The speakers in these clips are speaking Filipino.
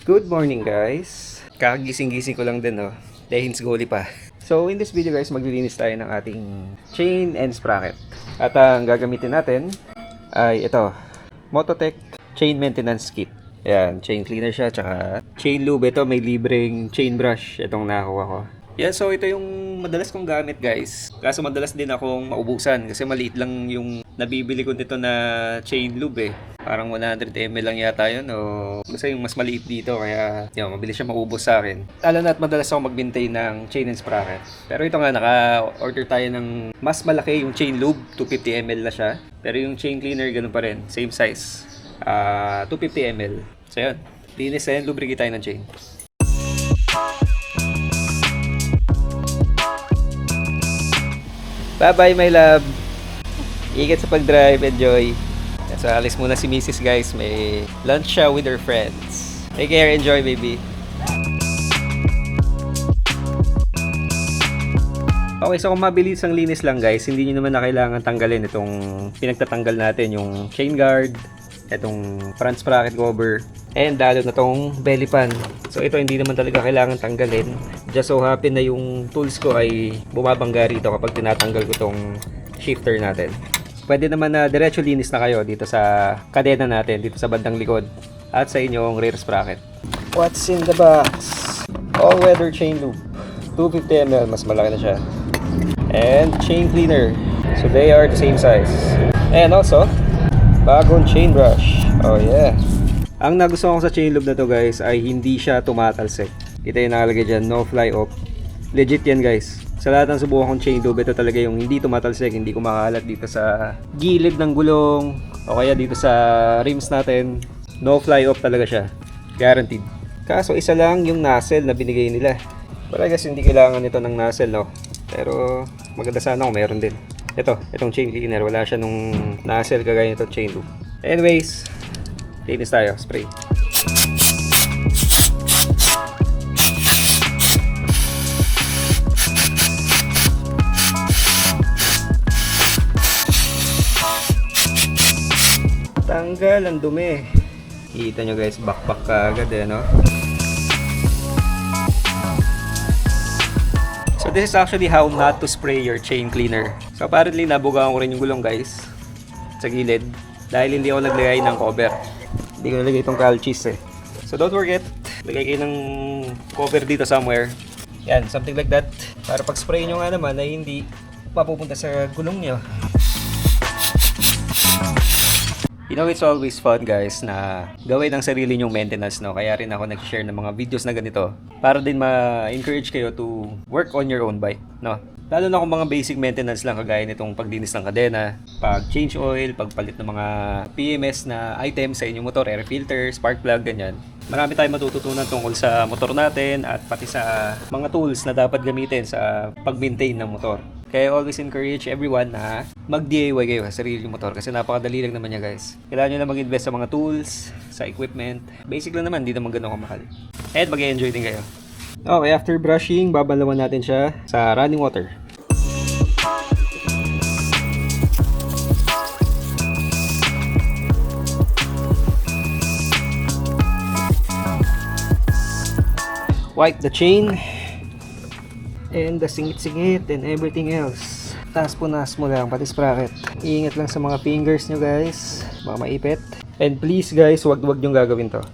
Good morning guys. Kakagising-gising ko lang din dahil hins-goli pa. So in this video guys, maglilinis tayo ng ating chain and sprocket. At ang gagamitin natin ay ito, Mototech Chain Maintenance Kit. Ayan, chain cleaner siya, tsaka chain lube. Ito may libreng chain brush, itong nakakuha ko. Yan, so ito yung madalas kong gamit guys. Kaso madalas din akong maubusan kasi maliit lang yung nabibili ko nito na chain lube eh. Parang 100 ml lang yata yun o basta yung mas maliit dito kaya yun, mabilis siya maubos sa akin. Lalo na at madalas ako mag-maintain ng chain and sprocket. Pero ito nga, naka-order tayo ng mas malaki yung chain lube, 250 ml na siya. Pero yung chain cleaner ganun pa rin, same size, 250 ml. So yun, linis na yun, lubricate tayo ng chain. Bye-bye my love. Ingat sa pag-drive, enjoy. So alis muna si Mrs. guys, may lunch siya with her friends. Take care, enjoy baby. Okay, so kung mabilis ang linis lang guys, hindi nyo naman na kailangan tanggalin itong pinagtatanggal natin, yung chain guard, itong front sprocket cover, and lalo na itong belly pan. So ito hindi naman talaga kailangan tanggalin. Just so happen na yung tools ko ay bumabangga rito kapag tinatanggal ko itong shifter natin. Pwede naman na diretso linis na kayo dito sa kadena natin, dito sa bandang likod at sa inyong rear sprocket. What's in the box? All-weather chain lube, 250 ml, mas malaki na siya. And chain cleaner, so they are the same size. And also, bagong chain brush. Oh yeah. Ang nagustuhan ko sa chain lube na to guys ay hindi siya tumatalsik. Kita yung nakalagay dyan, no fly off. Legit yan guys. Sa lahat ng subukan kong chain lube, ito talaga yung hindi tumatalsik, hindi kumakalat dito sa gilid ng gulong o kaya dito sa rims natin. No fly off talaga siya. Guaranteed. Kaso isa lang yung nozzle na binigay nila. Wala guys, hindi kailangan ito ng nozzle, no? Pero maganda sana kung meron din. Itong chain cleaner, wala siya nung nozzle kagaya nito chain lube. Anyways, linis tayo, spray. Tanggal ang dumi. Kita nyo guys, bakbak ka agad no? So this is actually how not to spray your chain cleaner. So apparently nabugaan ko rin yung gulong guys sa gilid dahil hindi ako naglagay ng cover. Hindi ko nalagay itong calchis eh. So don't forget, lagay kayo ng cover dito somewhere. Yan, something like that. Para pag spray nyo nga naman ay hindi mapupunta sa gulong nyo. You know, it's always fun guys na gawin ang sarili nyong maintenance, no? Kaya rin ako nag-share ng mga videos na ganito para din ma-encourage kayo to work on your own bike, no? Lalo na kung mga basic maintenance lang kagaya nitong paglinis ng kadena, pag-change oil, pagpalit ng mga PMS na items sa inyong motor, air filter, spark plug, ganyan. Marami tayong matututunan tungkol sa motor natin at pati sa mga tools na dapat gamitin sa pag-maintain ng motor. Kaya always encourage everyone na mag-DIY kayo sa sarili yung motor kasi napakadali lang naman niya guys. Kailangan nyo na mag-invest sa mga tools, sa equipment. Basic lang naman, hindi naman ganun kamahal. And mag-enjoy din kayo. Okay, after brushing, babalawan natin siya sa running water. Wipe the chain and the singit-singit and everything else. Punas mo lang, pati sprocket. Iingat lang sa mga fingers nyo guys, baka maipit. And please guys, wag nyong gagawin to.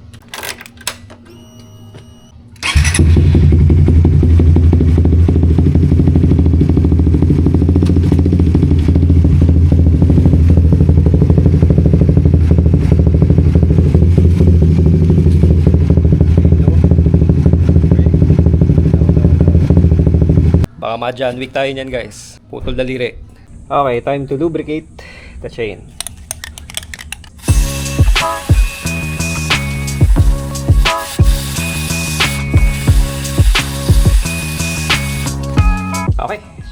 Baka ma-John Wick tayo niyan guys. Putol daliri. Okay, time to lubricate the chain.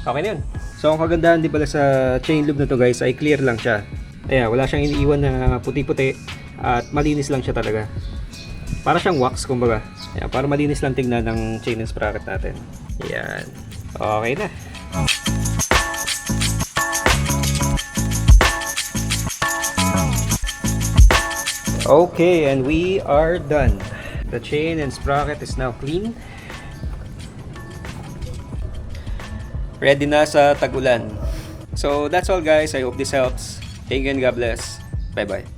Okay na yun. So ang kagandahan din pala sa chain lube na to guys ay clear lang siya. Ayan, wala siyang iniiwan na puti-puti at malinis lang siya talaga. Para siyang wax kumbaga. Ayan, para malinis lang tingnan ng chain and sprocket natin. Ayan. Okay na. Okay, and we are done. The chain and sprocket is now clean. Ready na sa tag-ulan. So that's all guys. I hope this helps. Thank you and God bless. Bye bye.